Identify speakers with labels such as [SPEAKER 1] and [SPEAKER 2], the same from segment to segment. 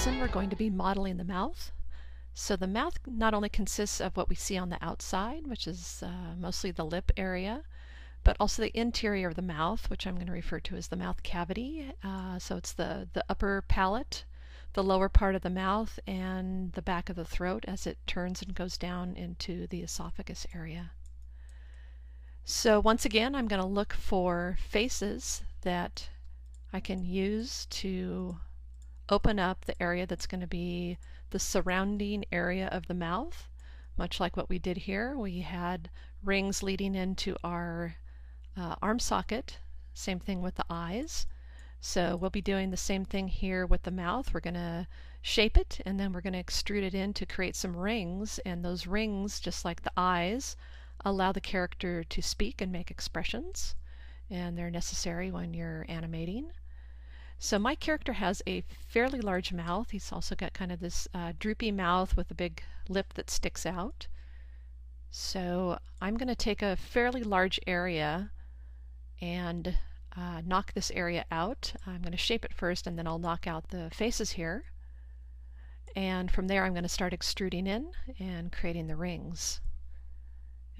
[SPEAKER 1] lesson we're going to be modeling the mouth. So the mouth not only consists of what we see on the outside, which is mostly the lip area, but also the interior of the mouth, which I'm going to refer to as the mouth cavity. So it's the upper palate, the lower part of the mouth, and the back of the throat as it turns and goes down into the esophagus area. So once again, I'm going to look for faces that I can use to open up the area that's going to be the surrounding area of the mouth. Much like what we did here, we had rings leading into our arm socket. Same thing with the eyes. So we'll be doing the same thing here with the mouth. We're going to shape it and then we're going to extrude it in to create some rings, and those rings, just like the eyes, allow the character to speak and make expressions, and they're necessary when you're animating. So my character has a fairly large mouth. He's also got kind of this droopy mouth with a big lip that sticks out. So I'm going to take a fairly large area and knock this area out. I'm going to shape it first and then I'll knock out the faces here. And from there I'm going to start extruding in and creating the rings.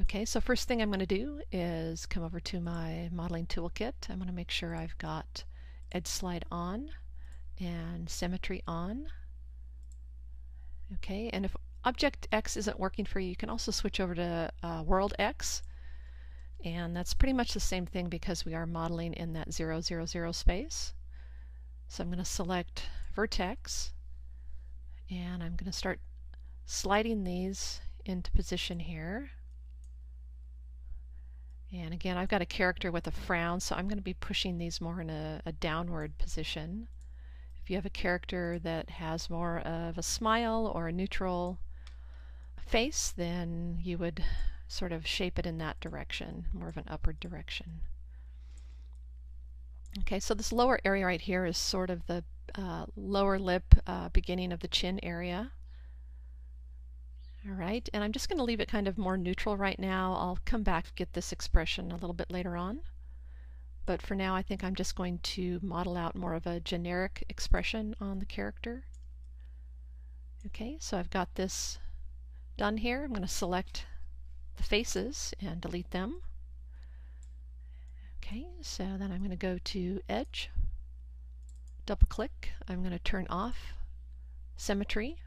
[SPEAKER 1] Okay, so first thing I'm going to do is come over to my modeling toolkit. I'm going to make sure I've got edge slide on and symmetry on. Okay, and if Object X isn't working for you, you can also switch over to World X, and that's pretty much the same thing because we are modeling in that 0, 0, 0 space. So I'm going to select Vertex, and I'm going to start sliding these into position here. And again, I've got a character with a frown, so I'm going to be pushing these more in a downward position. If you have a character that has more of a smile or a neutral face, then you would sort of shape it in that direction, more of an upward direction. Okay, so this lower area right here is sort of the lower lip, beginning of the chin area. Alright, and I'm just going to leave it kind of more neutral right now. I'll come back and get this expression a little bit later on. But for now I think I'm just going to model out more of a generic expression on the character. Okay, so I've got this done here. I'm going to select the faces and delete them. Okay, so then I'm going to go to Edge, double click, I'm going to turn off Symmetry,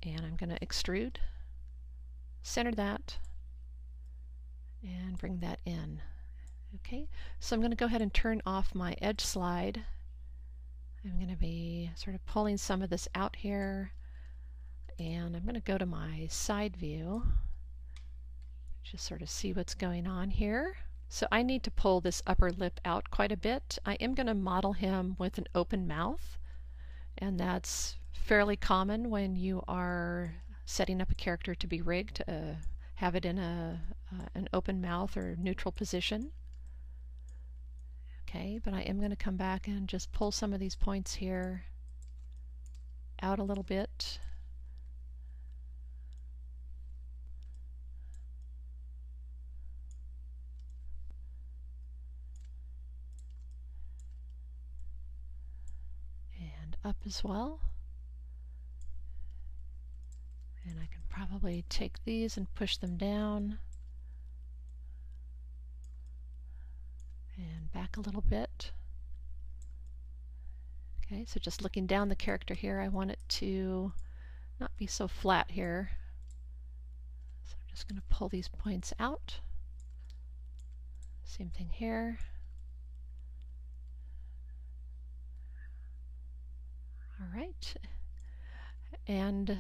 [SPEAKER 1] and I'm going to extrude, center that, and bring that in. Okay, so I'm going to go ahead and turn off my edge slide. I'm going to be sort of pulling some of this out here, and I'm going to go to my side view, just sort of see what's going on here. So I need to pull this upper lip out quite a bit. I am going to model him with an open mouth, and that's fairly common when you are setting up a character to be rigged, have it in an open mouth or neutral position. Okay, but I am going to come back and just pull some of these points here out a little bit. And up as well. And I can probably take these and push them down. And back a little bit. Okay, so just looking down the character here, I want it to not be so flat here. So I'm just going to pull these points out. Same thing here. All right. And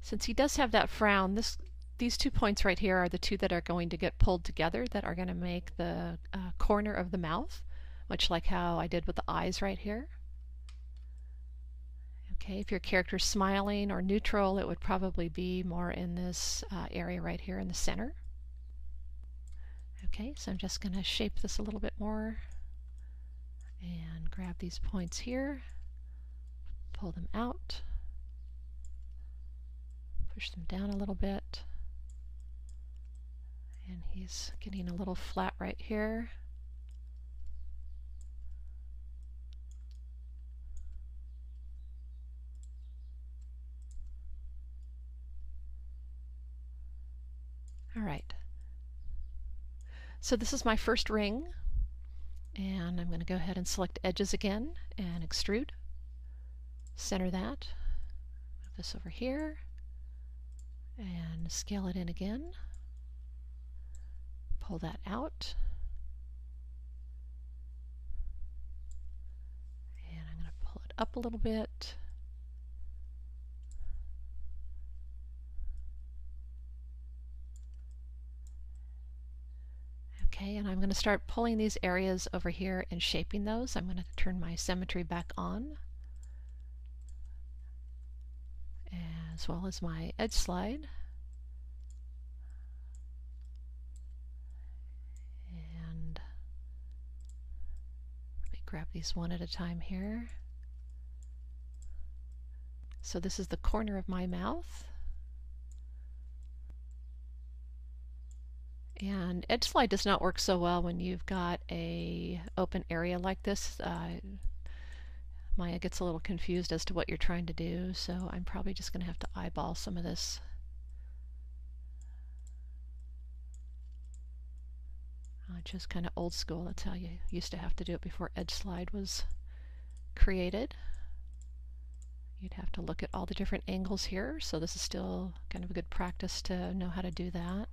[SPEAKER 1] since he does have that frown, these 2 points right here are the two that are going to get pulled together, that are going to make the corner of the mouth, much like how I did with the eyes right here. Okay, if your character's smiling or neutral, it would probably be more in this area right here in the center. Okay, so I'm just going to shape this a little bit more and grab these points here, pull them out, push them down a little bit, and he's getting a little flat right here. All right. So this is my first ring, and I'm going to go ahead and select edges again and extrude. Center that. Move this over here and scale it in again. Pull that out. And I'm going to pull it up a little bit. Okay, and I'm going to start pulling these areas over here and shaping those. I'm going to turn my symmetry back on, as well as my edge slide. And let me grab these one at a time here. So this is the corner of my mouth. And edge slide does not work so well when you've got a open area like this. Maya gets a little confused as to what you're trying to do, so I'm probably just going to have to eyeball some of this. Just kind of old school. That's how you used to have to do it before edge slide was created. You'd have to look at all the different angles here, so this is still kind of a good practice to know how to do that.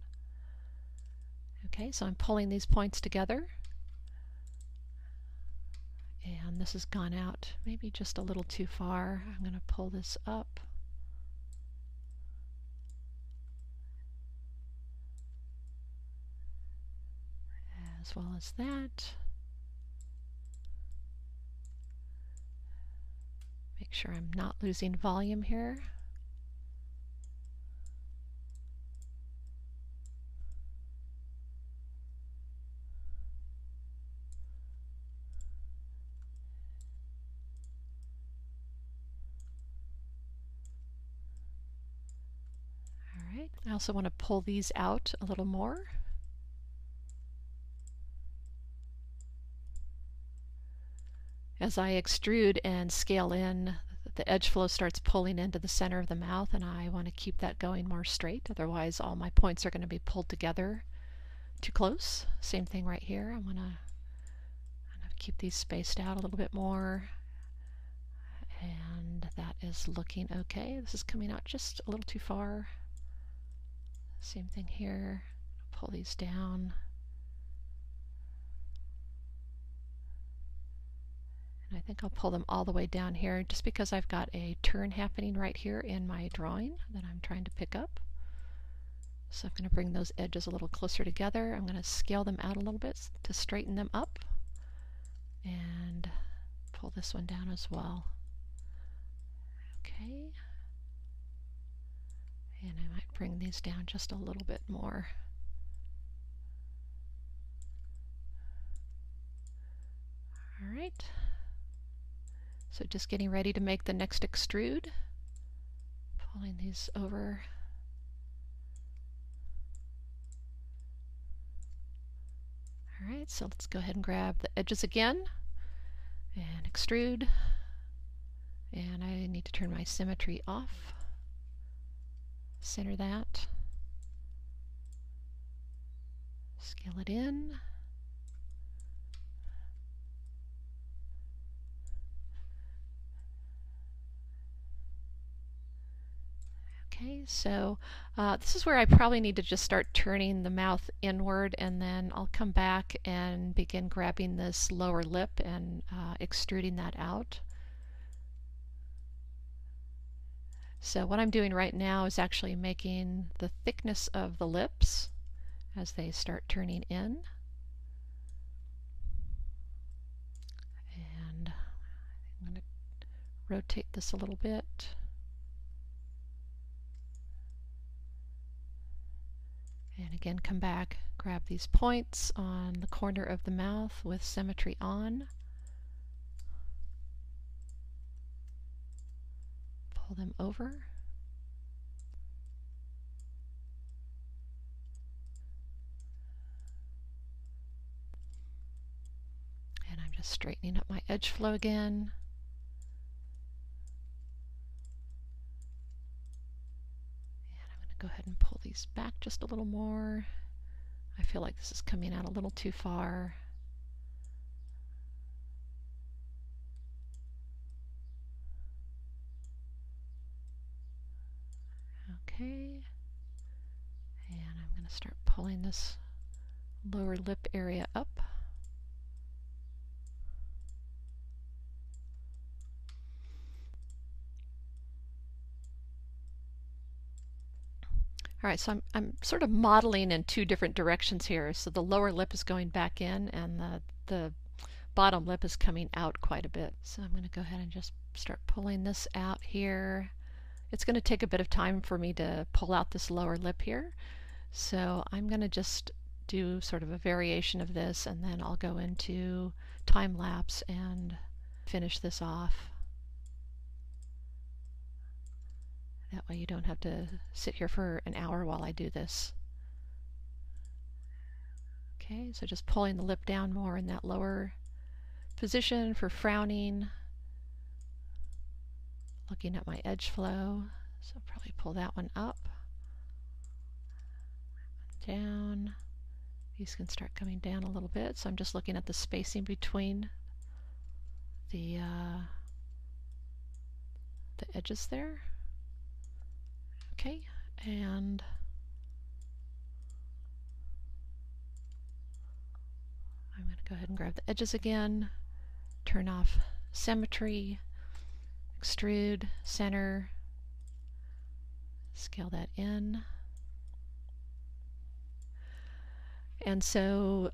[SPEAKER 1] Okay, so I'm pulling these points together, and this has gone out maybe just a little too far. I'm going to pull this up. As well as that. Make sure I'm not losing volume here. I also want to pull these out a little more. As I extrude and scale in, the edge flow starts pulling into the center of the mouth, and I want to keep that going more straight. Otherwise, all my points are going to be pulled together too close. Same thing right here. I want to keep these spaced out a little bit more. And that is looking okay. This is coming out just a little too far. Same thing here. Pull these down. And I think I'll pull them all the way down here just because I've got a turn happening right here in my drawing that I'm trying to pick up. So I'm going to bring those edges a little closer together. I'm going to scale them out a little bit to straighten them up and pull this one down as well. Okay. And I might bring these down just a little bit more. All right. So just getting ready to make the next extrude. Pulling these over. All right, so let's go ahead and grab the edges again and extrude. And I need to turn my symmetry off. Center that. Scale it in. Okay, so this is where I probably need to just start turning the mouth inward, and then I'll come back and begin grabbing this lower lip and extruding that out. So what I'm doing right now is actually making the thickness of the lips as they start turning in. And I'm going to rotate this a little bit. And again, come back, grab these points on the corner of the mouth with symmetry on. Pull them over. And I'm just straightening up my edge flow again. And I'm going to go ahead and pull these back just a little more. I feel like this is coming out a little too far. Okay, and I'm going to start pulling this lower lip area up. All right, so I'm sort of modeling in two different directions here. So the lower lip is going back in and the bottom lip is coming out quite a bit. So I'm going to go ahead and just start pulling this out here. It's going to take a bit of time for me to pull out this lower lip here. So I'm going to just do sort of a variation of this, and then I'll go into time lapse and finish this off. That way you don't have to sit here for an hour while I do this. Okay, so just pulling the lip down more in that lower position for frowning. Looking at my edge flow, so I'll probably pull that one up, down. These can start coming down a little bit, so I'm just looking at the spacing between the edges there. Okay, and I'm going to go ahead and grab the edges again, turn off symmetry, extrude, center, scale that in. And so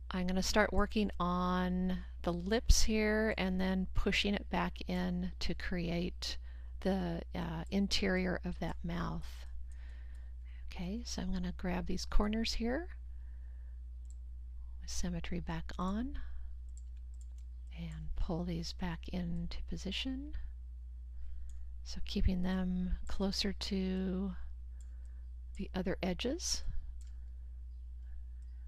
[SPEAKER 1] I'm going to start working on the lips here and then pushing it back in to create the interior of that mouth. Okay, so I'm going to grab these corners here with symmetry back on and pull these back into position. So keeping them closer to the other edges.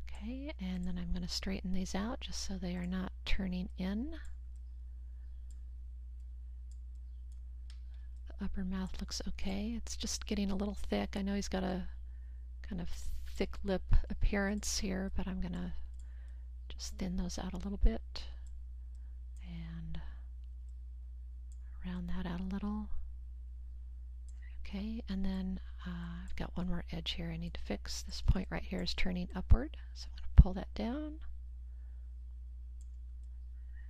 [SPEAKER 1] Okay, and then I'm going to straighten these out just so they are not turning in. The upper mouth looks okay. It's just getting a little thick. I know he's got a kind of thick lip appearance here, but I'm going to just thin those out a little bit and round that out a little. Okay, and then I've got one more edge here I need to fix. This point right here is turning upward, so I'm going to pull that down.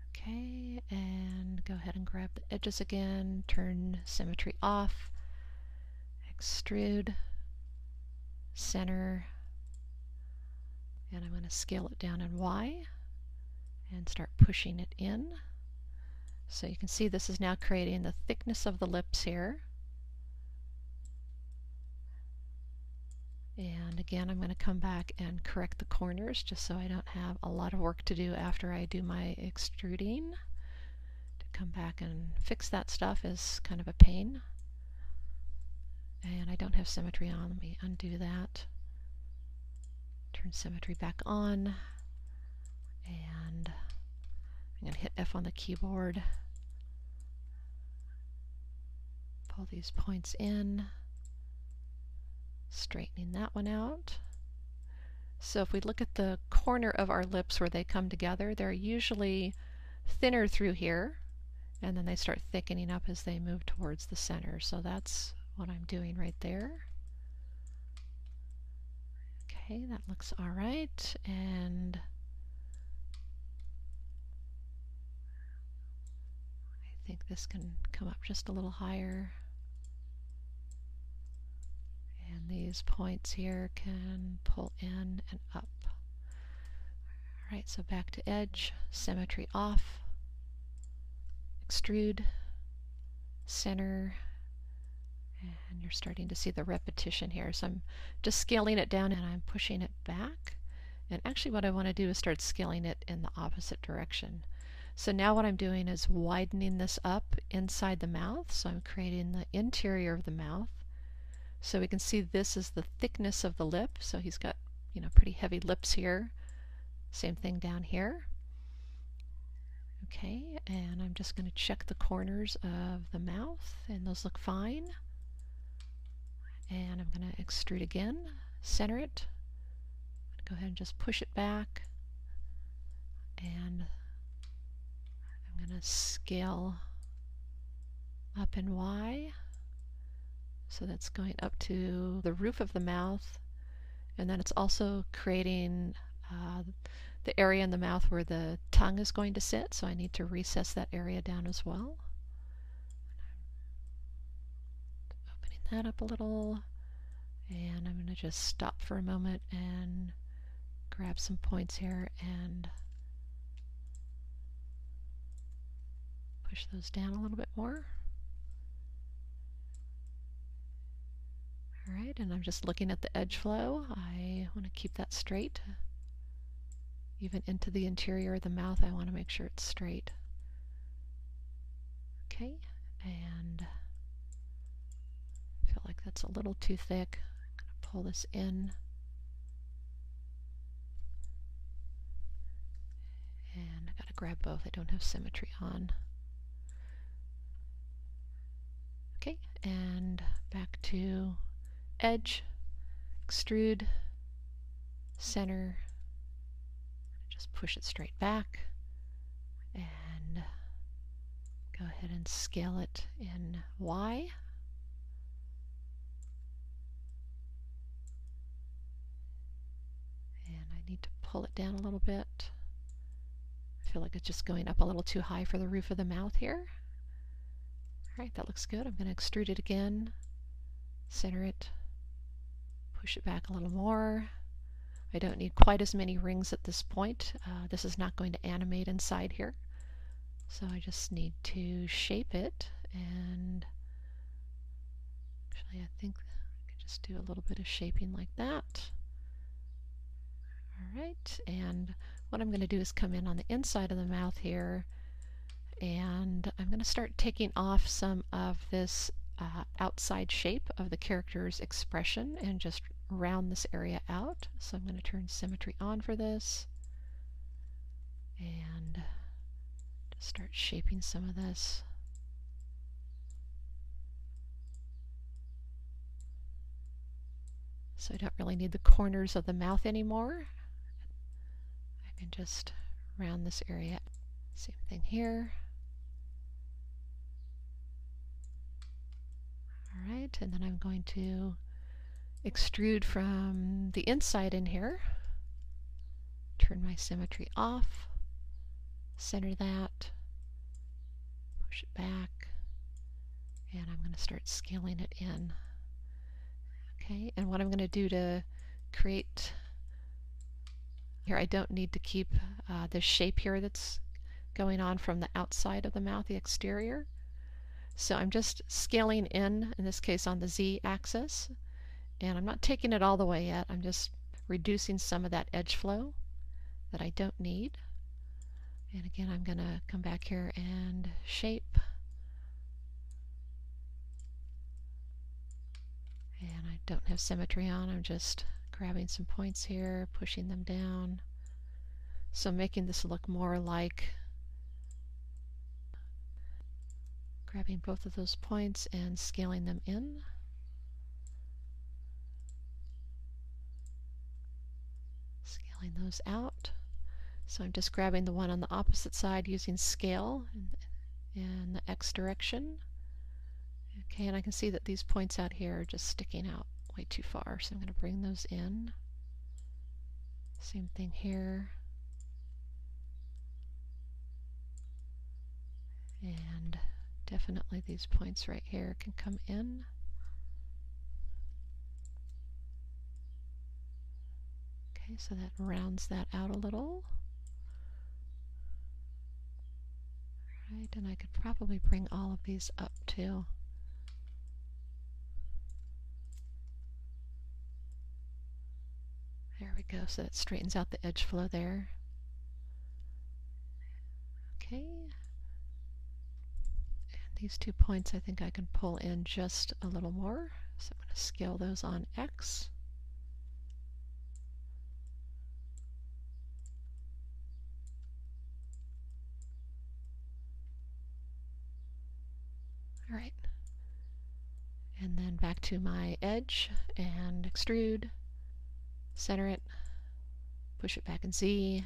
[SPEAKER 1] Okay, and go ahead and grab the edges again, turn symmetry off, extrude, center, and I'm going to scale it down in Y and start pushing it in. So you can see this is now creating the thickness of the lips here. And again, I'm going to come back and correct the corners just so I don't have a lot of work to do after I do my extruding. To come back and fix that stuff is kind of a pain. And I don't have symmetry on. Let me undo that. Turn symmetry back on. And I'm going to hit F on the keyboard. Pull these points in. Straightening that one out. So if we look at the corner of our lips where they come together, they're usually thinner through here, and then they start thickening up as they move towards the center. So that's what I'm doing right there. Okay, that looks all right. And I think this can come up just a little higher. And these points here can pull in and up. Alright, so back to edge, symmetry off, extrude, center, and you're starting to see the repetition here. So I'm just scaling it down and I'm pushing it back. And actually what I want to do is start scaling it in the opposite direction. So now what I'm doing is widening this up inside the mouth. So I'm creating the interior of the mouth. So we can see this is the thickness of the lip. So he's got, pretty heavy lips here. Same thing down here. Okay, and I'm just going to check the corners of the mouth, and those look fine. And I'm going to extrude again, center it, go ahead and just push it back, and I'm going to scale up in Y. So that's going up to the roof of the mouth, and then it's also creating the area in the mouth where the tongue is going to sit, so I need to recess that area down as well. Opening that up a little, and I'm going to just stop for a moment and grab some points here and push those down a little bit more. Alright, and I'm just looking at the edge flow. I want to keep that straight. Even into the interior of the mouth, I want to make sure it's straight. Okay, and I feel like that's a little too thick. I'm going to pull this in. And I got to grab both. I don't have symmetry on. Okay, and back to edge, extrude, center, just push it straight back, and go ahead and scale it in Y. And I need to pull it down a little bit. I feel like it's just going up a little too high for the roof of the mouth here. Alright, that looks good. I'm going to extrude it again, center it, push it back a little more. I don't need quite as many rings at this point. This is not going to animate inside here. So I just need to shape it, and actually I think I could just do a little bit of shaping like that. Alright, and what I'm going to do is come in on the inside of the mouth here, and I'm going to start taking off some of this outside shape of the character's expression and just round this area out. So I'm going to turn symmetry on for this and just start shaping some of this. So I don't really need the corners of the mouth anymore. I can just round this area. Same thing here. Alright, and then I'm going to extrude from the inside in here. Turn my symmetry off. Center that. Push it back. And I'm going to start scaling it in. Okay, and what I'm going to do to create here, I don't need to keep this shape here that's going on from the outside of the mouth, the exterior. So I'm just scaling in this case on the Z-axis, and I'm not taking it all the way yet. I'm just reducing some of that edge flow that I don't need. And again, I'm going to come back here and shape. And I don't have symmetry on. I'm just grabbing some points here, pushing them down. So making this look more like grabbing both of those points and scaling them in. Scaling those out. So I'm just grabbing the one on the opposite side using scale in the X direction. Okay, and I can see that these points out here are just sticking out way too far, so I'm going to bring those in. Same thing here. And definitely these points right here can come in. Okay, so that rounds that out a little. Right, and I could probably bring all of these up too. There we go, so that straightens out the edge flow there. Okay. And these 2 points I think I can pull in just a little more. So I'm going to scale those on X. Alright. And then back to my edge and extrude, center it, push it back in Z,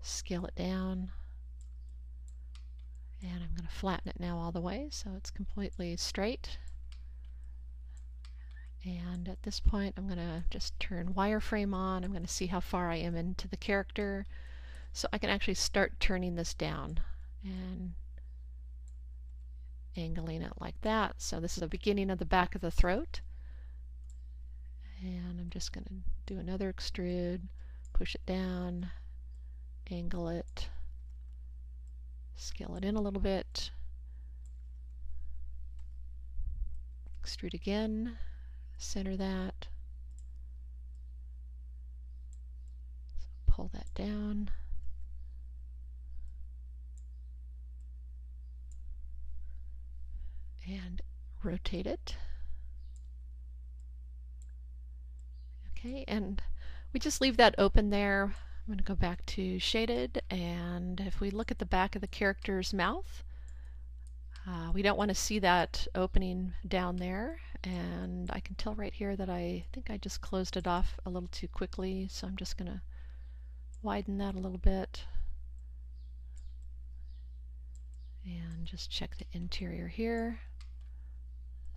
[SPEAKER 1] scale it down, and I'm going to flatten it now all the way so it's completely straight. And at this point I'm going to just turn wireframe on. I'm going to see how far I am into the character so I can actually start turning this down and angling it like that. So this is the beginning of the back of the throat, and I'm just going to do another extrude, push it down, angle it, scale it in a little bit, extrude again, center that, so pull that down, and rotate it. Okay, and we just leave that open there. I'm going to go back to shaded, and if we look at the back of the character's mouth, we don't want to see that opening down there, and I can tell right here that I think I just closed it off a little too quickly, so I'm just going to widen that a little bit and just check the interior here.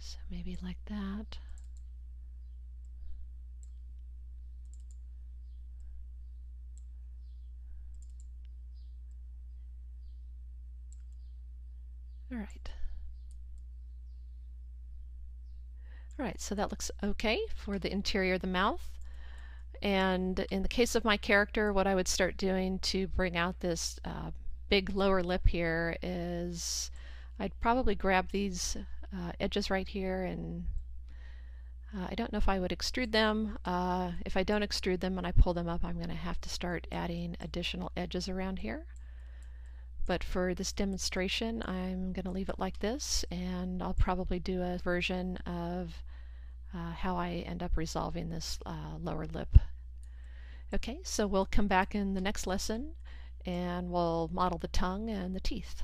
[SPEAKER 1] So maybe like that. All right, so that looks okay for the interior of the mouth. And in the case of my character, what I would start doing to bring out this big lower lip here is I'd probably grab these edges right here, and I don't know if I would extrude them. If I don't extrude them and I pull them up, I'm going to have to start adding additional edges around here. But for this demonstration, I'm going to leave it like this, and I'll probably do a version of how I end up resolving this lower lip. Okay, so we'll come back in the next lesson and we'll model the tongue and the teeth.